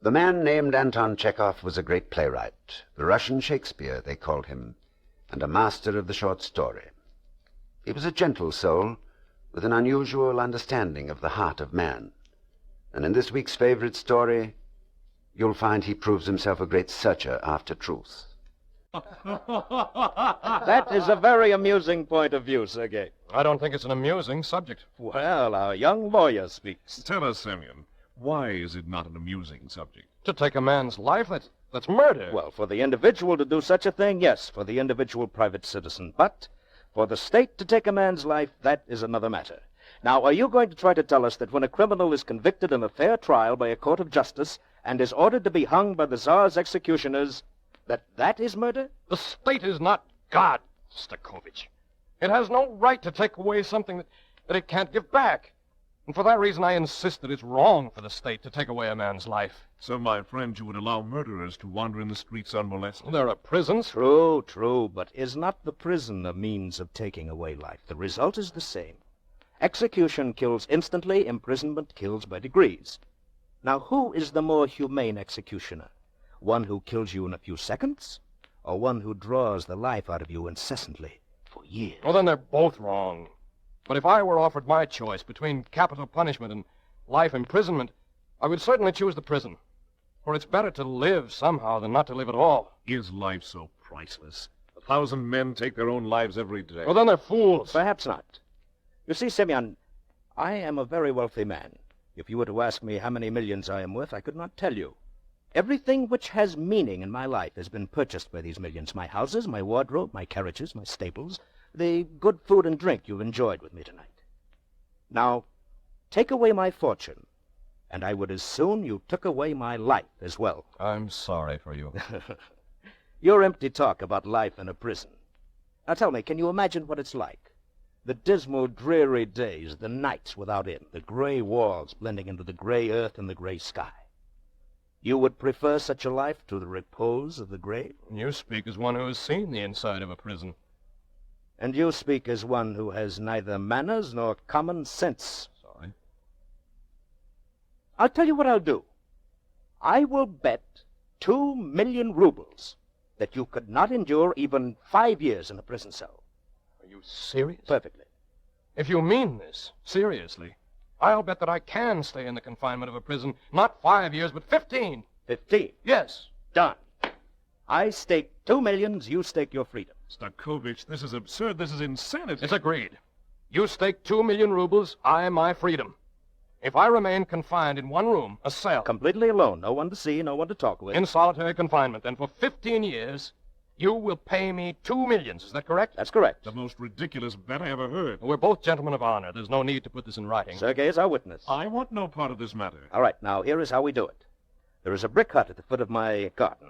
The man named Anton Chekhov was a great playwright. The Russian Shakespeare, they called him, and a master of the short story. He was a gentle soul with an unusual understanding of the heart of man. And in this week's favorite story, you'll find he proves himself a great searcher after truth. That is a very amusing point of view, Sergei. I don't think it's an amusing subject. Well, our young lawyer speaks. Tell us, Semyon, why is it not an amusing subject? To take a man's life, that's murder. Well, for the individual to do such a thing, yes, for the individual private citizen. But for the state to take a man's life, that is another matter. Now, are you going to try to tell us that when a criminal is convicted in a fair trial by a court of justice and is ordered to be hung by the Tsar's executioners, that is murder? The state is not God, Stakovich. It has no right to take away something that it can't give back. And for that reason, I insist that it's wrong for the state to take away a man's life. So, my friend, you would allow murderers to wander in the streets unmolested? There are prisons. True, but is not the prison a means of taking away life? The result is the same. Execution kills instantly, imprisonment kills by degrees. Now, who is the more humane executioner? One who kills you in a few seconds, or one who draws the life out of you incessantly for years? Well, then they're both wrong. But if I were offered my choice between capital punishment and life imprisonment, I would certainly choose the prison. For it's better to live somehow than not to live at all. Is life so priceless? 1,000 men take their own lives every day. Well, then they're fools. Perhaps not. You see, Semyon, I am a very wealthy man. If you were to ask me how many millions I am worth, I could not tell you. Everything which has meaning in my life has been purchased by these millions. My houses, my wardrobe, my carriages, my stables, the good food and drink you've enjoyed with me tonight. Now, take away my fortune, and I would as soon you took away my life as well. I'm sorry for you. Your empty talk about life in a prison. Now tell me, can you imagine what it's like? The dismal, dreary days, the nights without end, the gray walls blending into the gray earth and the gray sky. You would prefer such a life to the repose of the grave? You speak as one who has seen the inside of a prison. And you speak as one who has neither manners nor common sense. Sorry. I'll tell you what I'll do. I will bet 2 million roubles that you could not endure even 5 years in a prison cell. Are you serious? Perfectly. If you mean this, seriously, I'll bet that I can stay in the confinement of a prison, not 5 years, but 15. 15? Yes. Done. I stake 2 millions, you stake your freedom. Stakovich, this is absurd. This is insanity. It's agreed. You stake 2 million roubles, I my freedom. If I remain confined in one room, a cell, Completely alone, no one to see, no one to talk with. in solitary confinement, then for 15 years, you will pay me 2 millions. Is that correct? That's correct. The most ridiculous bet I ever heard. We're both gentlemen of honor. There's no need to put this in writing. Sergei is our witness. I want no part of this matter. All right, now, here is how we do it. There is a brick hut at the foot of my garden,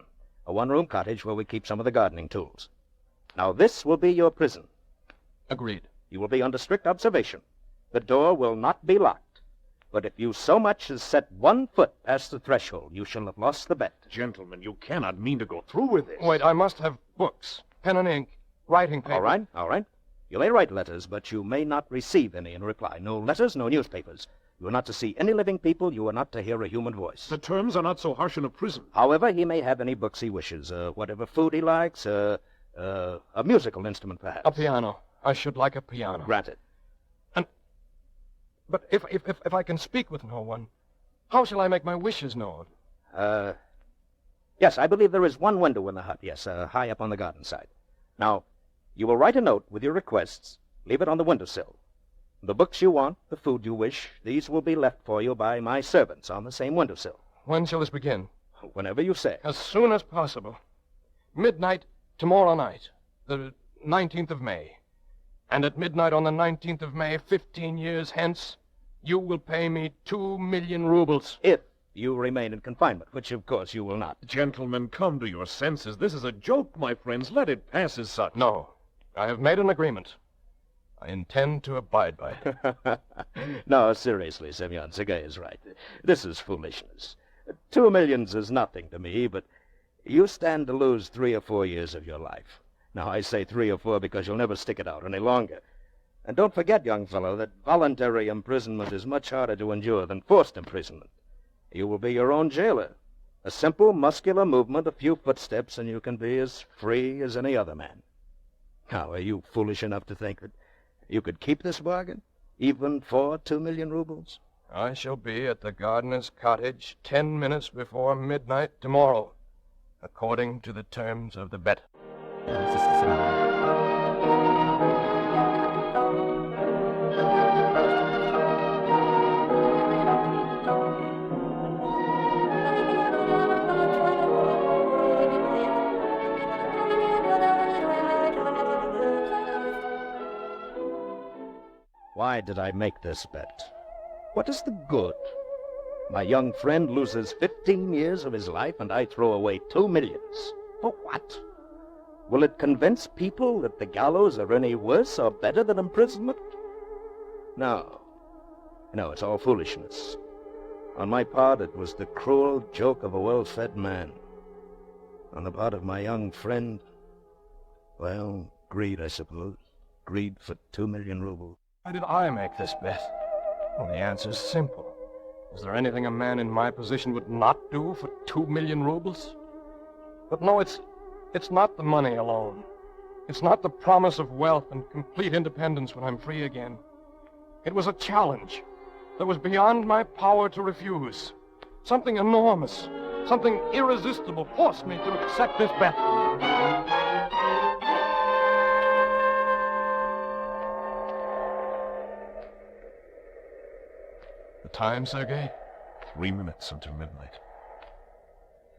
a one-room cottage where we keep some of the gardening tools. Now, this will be your prison. Agreed. You will be under strict observation. The door will not be locked. But if you so much as set 1 foot past the threshold, you shall have lost the bet. Gentlemen, you cannot mean to go through with this. Wait, I must have books, pen and ink, writing paper. All right. You may write letters, but you may not receive any in reply. No letters, no newspapers. You are not to see any living people. You are not to hear a human voice. The terms are not so harsh in a prison. However, he may have any books he wishes, whatever food he likes, a musical instrument, perhaps. A piano. I should like a piano. Granted. But if I can speak with no one, how shall I make my wishes known? Yes, I believe there is one window in the hut, yes, high up on the garden side. Now, you will write a note with your requests, leave it on the windowsill. The books you want, the food you wish, these will be left for you by my servants on the same windowsill. When shall this begin? Whenever you say. As soon as possible. Midnight tomorrow night, the 19th of May. And at midnight on the 19th of May, 15 years hence, you will pay me 2 million roubles. If you remain in confinement, which of course you will not. Gentlemen, come to your senses. This is a joke, my friends. Let it pass as such. No, I have made an agreement. I intend to abide by it. No, seriously, Semyon, Sergei is right. This is foolishness. 2 millions is nothing to me, but you stand to lose 3 or 4 years of your life. Now, I say 3 or 4 because you'll never stick it out any longer. And don't forget, young fellow, that voluntary imprisonment is much harder to endure than forced imprisonment. You will be your own jailer. A simple, muscular movement, a few footsteps, and you can be as free as any other man. Now, are you foolish enough to think that you could keep this bargain, even for 2 million rubles? I shall be at the gardener's cottage 10 minutes before midnight tomorrow, according to the terms of the bet. Why did I make this bet? What is the good? My young friend loses 15 years of his life, and I throw away 2 millions. For what? Will it convince people that the gallows are any worse or better than imprisonment? No. No, it's all foolishness. On my part, it was the cruel joke of a well-fed man. On the part of my young friend, well, greed, I suppose. Greed for 2 million rubles. Why did I make this bet? Well, the answer's simple. Is there anything a man in my position would not do for 2 million rubles? But no, it's not the money alone. It's not the promise of wealth and complete independence when I'm free again. It was a challenge that was beyond my power to refuse. Something enormous, something irresistible forced me to accept this bet. The time, Sergei? 3 minutes until midnight.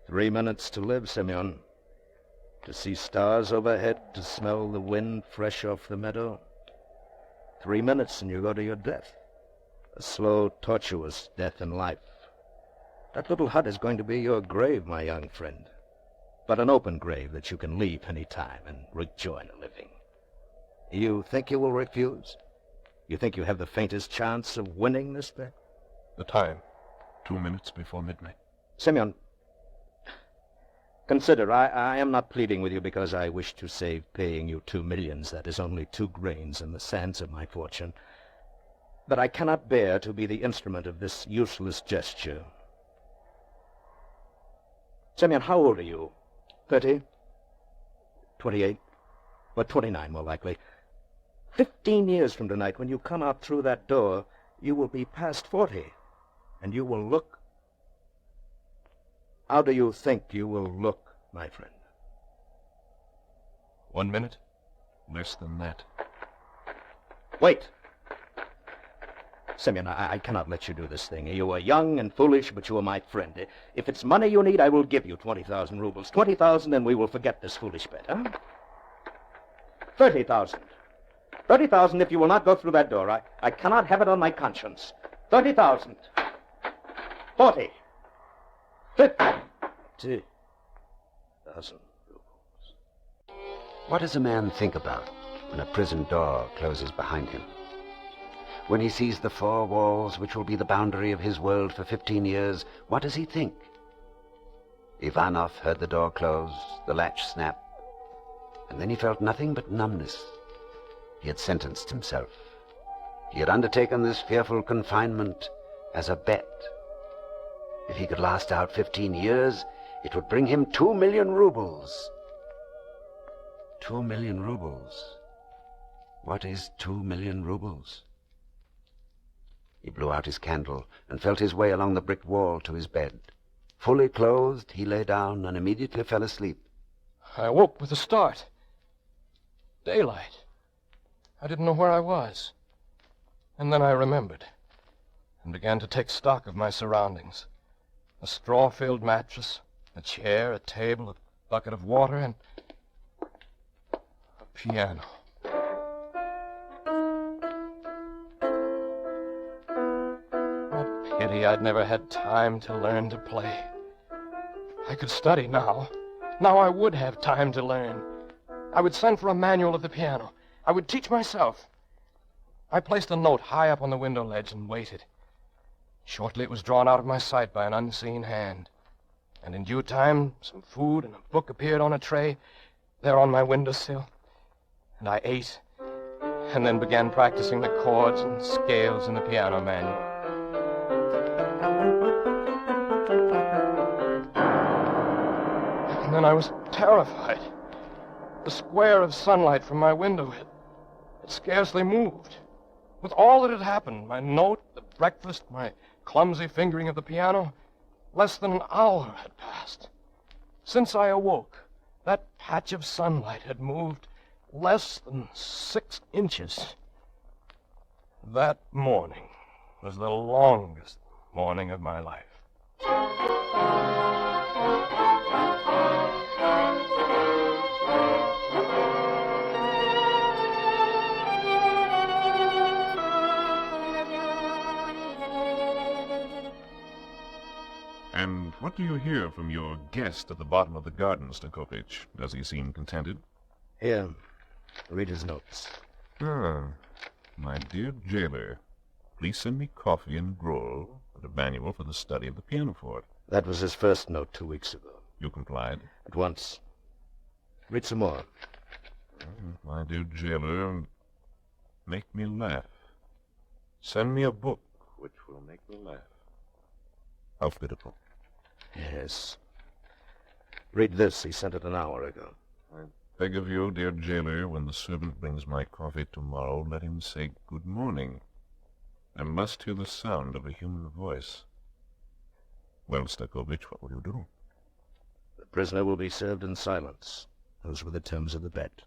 3 minutes to live, Semyon. To see stars overhead, to smell the wind fresh off the meadow. 3 minutes and you go to your death. A slow, tortuous death in life. That little hut is going to be your grave, my young friend. But an open grave that you can leave any time and rejoin a living. You think you will refuse? You think you have the faintest chance of winning this bet? The time? 2 minutes before midnight. Semyon, consider, I am not pleading with you because I wish to save paying you 2 millions. That is only 2 grains in the sands of my fortune. But I cannot bear to be the instrument of this useless gesture. Semyon, how old are you? 30? 28? Or 29, more likely. 15 years from tonight, when you come out through that door, you will be past 40. And you will look... How do you think you will look, my friend? 1 minute? Less than that. Wait! Semyon, I cannot let you do this thing. You are young and foolish, but you are my friend. If it's money you need, I will give you 20,000 rubles. 20,000, and we will forget this foolish bet, huh? 30,000. 30,000 if you will not go through that door. I cannot have it on my conscience. 30,000. 40. 50,000 rubles. What does a man think about when a prison door closes behind him? When he sees the 4 walls which will be the boundary of his world for 15 years, what does he think? Ivanoff heard the door close, the latch snap, and then he felt nothing but numbness. He had sentenced himself. He had undertaken this fearful confinement as a bet. If he could last out 15 years, it would bring him 2 million rubles. 2 million rubles. What is 2 million rubles? He blew out his candle and felt his way along the brick wall to his bed. Fully clothed, he lay down and immediately fell asleep. I awoke with a start. Daylight. I didn't know where I was. And then I remembered and began to take stock of my surroundings. A straw-filled mattress, a chair, a table, a bucket of water, and a piano. What pity I'd never had time to learn to play. I could study now. Now I would have time to learn. I would send for a manual of the piano. I would teach myself. I placed a note high up on the window ledge and waited. Shortly it was drawn out of my sight by an unseen hand. And in due time, some food and a book appeared on a tray there on my windowsill. And I ate, and then began practicing the chords and scales in the piano manual. And then I was terrified. The square of sunlight from my window, it scarcely moved. With all that had happened, my note, the breakfast, my clumsy fingering of the piano, less than an hour had passed. Since I awoke, that patch of sunlight had moved less than 6 inches. That morning was the longest morning of my life. And what do you hear from your guest at the bottom of the garden, Stakovich? Does he seem contented? Here, read his notes. Ah, my dear jailer, please send me coffee and gruel and a manual for the study of the pianoforte. That was his first note 2 weeks ago. You complied? At once. Read some more. My dear jailer, make me laugh. Send me a book which will make me laugh. How pitiful. Yes. Read this. He sent it an hour ago. I beg of you, dear jailer, when the servant brings my coffee tomorrow, let him say good morning. I must hear the sound of a human voice. Well, Stakovich, what will you do? The prisoner will be served in silence. Those were the terms of the bet.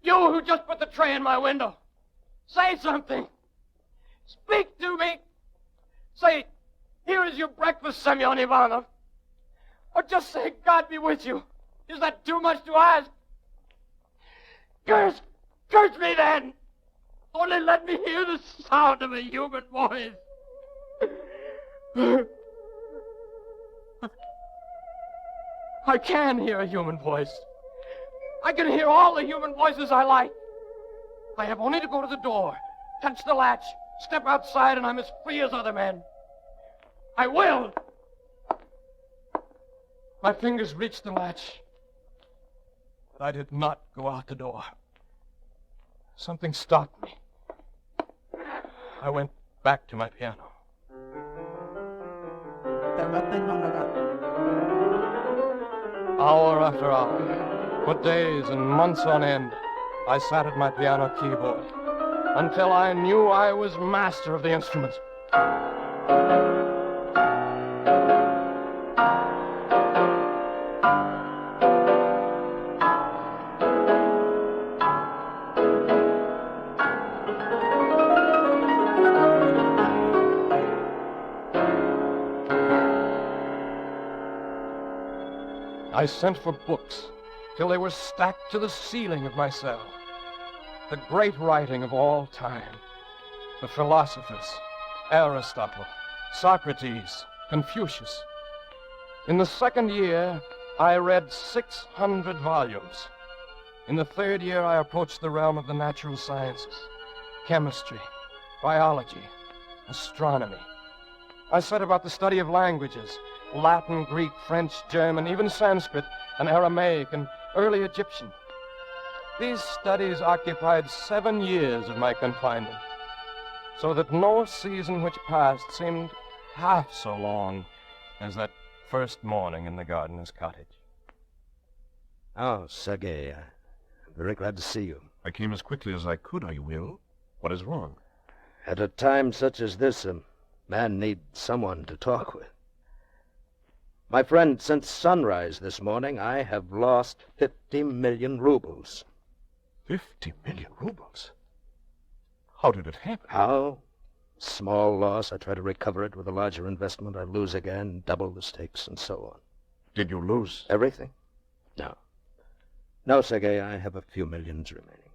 You who just put the tray in my window, say something. Speak to me. Say, here is your breakfast, Semyon Ivanov. Or just say, God be with you. Is that too much to ask? Curse me then. Only let me hear the sound of a human voice. I can hear a human voice. I can hear all the human voices I like. I have only to go to the door, touch the latch, step outside, and I'm as free as other men. I will. My fingers reached the latch, but I did not go out the door. Something stopped me. I went back to my piano. Hour after hour, for days and months on end, I sat at my piano keyboard until I knew I was master of the instrument. I sent for books till they were stacked to the ceiling of my cell. The great writing of all time, the philosophers, Aristotle, Socrates, Confucius. In the second year, I read 600 volumes. In the third year, I approached the realm of the natural sciences, chemistry, biology, astronomy. I set about the study of languages, Latin, Greek, French, German, even Sanskrit, and Aramaic, and early Egyptian. These studies occupied 7 years of my confinement, so that no season which passed seemed half so long as that first morning in the gardener's cottage. Oh, Sergei, I'm very glad to see you. I came as quickly as I could. Are you ill? What is wrong? At a time such as this, a man needs someone to talk with. My friend, since sunrise this morning, I have lost 50 million rubles. 50 million rubles? How did it happen? How? Small loss. I try to recover it with a larger investment. I lose again, double the stakes, and so on. Did you lose? Everything? No. No, Sergei, I have a few millions remaining.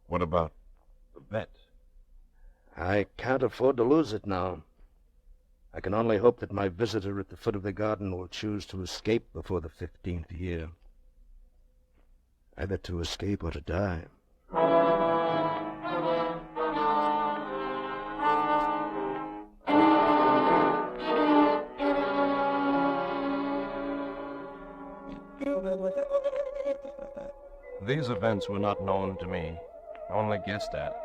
What about the bet? I can't afford to lose it now. I can only hope that my visitor at the foot of the garden will choose to escape before the 15th year. Either to escape or to die. These events were not known to me, only guessed at.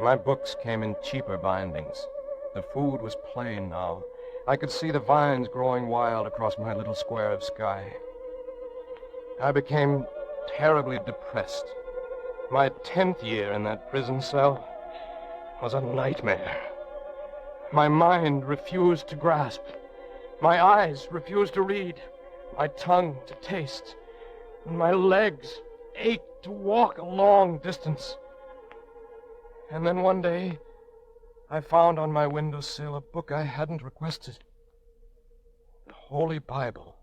My books came in cheaper bindings. The food was plain now. I could see the vines growing wild across my little square of sky. I became terribly depressed. My 10th year in that prison cell was a nightmare. My mind refused to grasp. My eyes refused to read. My tongue to taste. And my legs ached to walk a long distance. And then one day, I found on my windowsill a book I hadn't requested. The Holy Bible.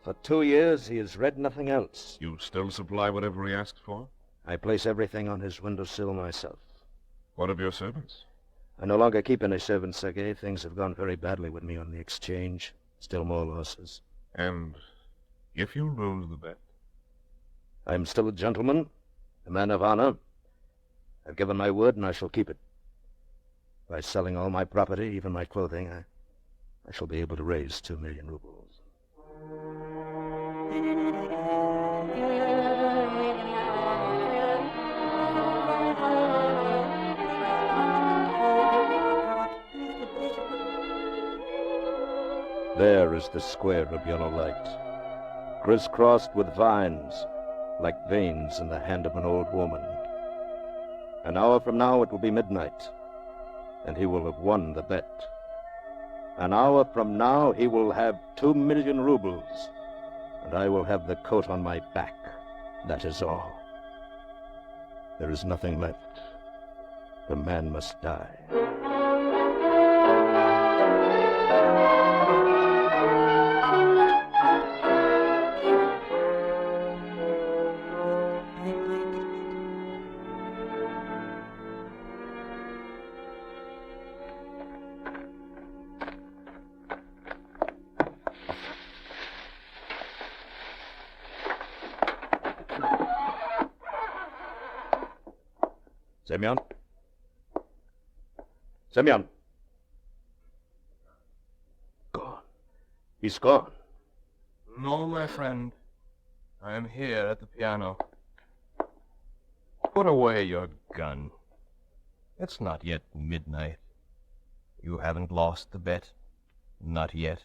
For 2 years, he has read nothing else. You still supply whatever he asks for? I place everything on his windowsill myself. What of your servants? I no longer keep any servants, Sergei. Things have gone very badly with me on the exchange. Still more losses. And if you lose the bet? I'm still a gentleman, a man of honor. I've given my word, and I shall keep it. By selling all my property, even my clothing, I shall be able to raise 2 million rubles. There is the square of yellow light, crisscrossed with vines, like veins in the hand of an old woman. An hour from now it will be midnight, and he will have won the bet. An hour from now he will have 2 million rubles, and I will have the coat on my back. That is all. There is nothing left. The man must die. Semyon? Semyon! Gone. He's gone. No, my friend. I am here at the piano. Put away your gun. It's not yet midnight. You haven't lost the bet. Not yet.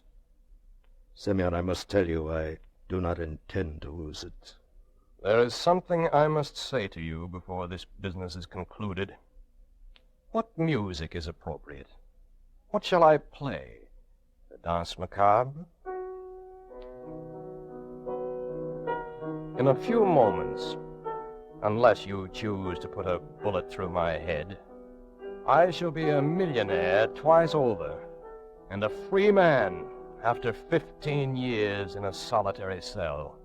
Semyon, I must tell you, I do not intend to lose it. There is something I must say to you before this business is concluded. What music is appropriate? What shall I play? The Danse Macabre? In a few moments, unless you choose to put a bullet through my head, I shall be a millionaire twice over, and a free man after 15 years in a solitary cell.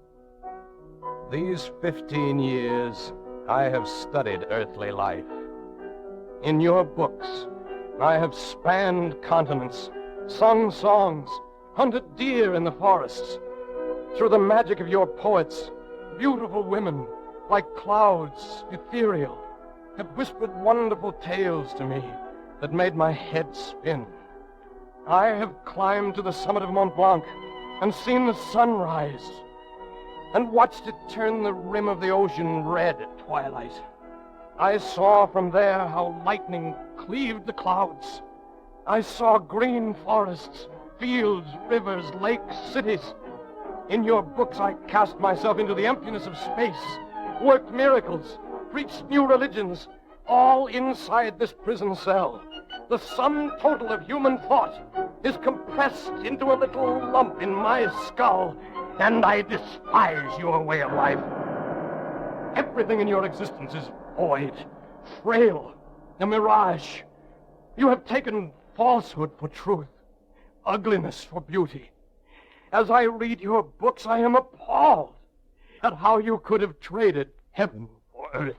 These 15 years, I have studied earthly life. In your books, I have spanned continents, sung songs, hunted deer in the forests. Through the magic of your poets, beautiful women, like clouds, ethereal, have whispered wonderful tales to me that made my head spin. I have climbed to the summit of Mont Blanc and seen the sun rise, and watched it turn the rim of the ocean red at twilight. I saw from there how lightning cleaved the clouds. I saw green forests, fields, rivers, lakes, cities. In your books I cast myself into the emptiness of space, worked miracles, preached new religions, all inside this prison cell. The sum total of human thought is compressed into a little lump in my skull, and I despise your way of life. Everything in your existence is void, frail, a mirage. You have taken falsehood for truth, ugliness for beauty. As I read your books, I am appalled at how you could have traded heaven for earth.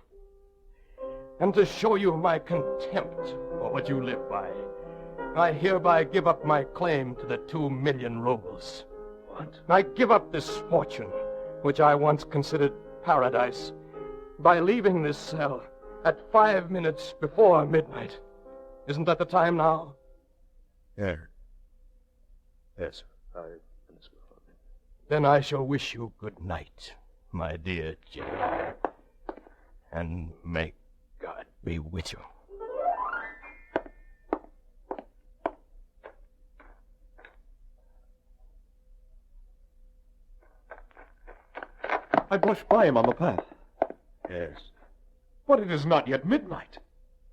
And to show you my contempt for what you live by, I hereby give up my claim to the 2 million rubles. What? I give up this fortune, which I once considered paradise. By leaving this cell, at 5 minutes before midnight. Isn't that the time now? Yes. Yes. Then I shall wish you good night, my dear Jane. And may God be with you. I brushed by him on the path. Yes. But it is not yet midnight.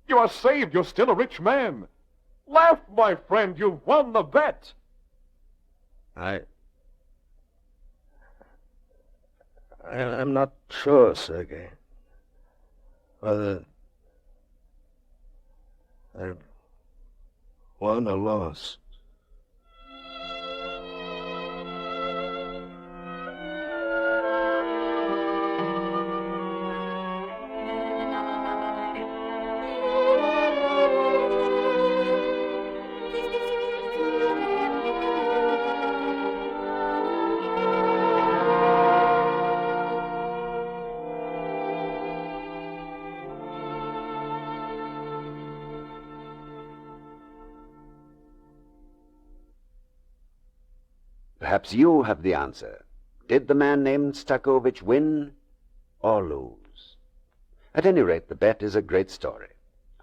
You are saved. You're still a rich man. Laugh, my friend. You've won the bet. I'm not sure, Sergei, whether I've won or lost. Perhaps you have the answer. Did the man named Stakovich win or lose? At any rate, the bet is a great story.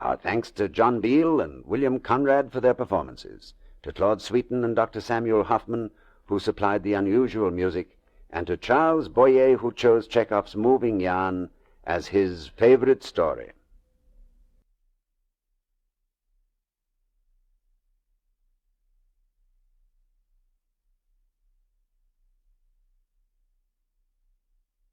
Our thanks to John Beale and William Conrad for their performances, to Claude Sweeten and Dr. Samuel Hoffman, who supplied the unusual music, and to Charles Boyer, who chose Chekhov's moving yarn as his favorite story.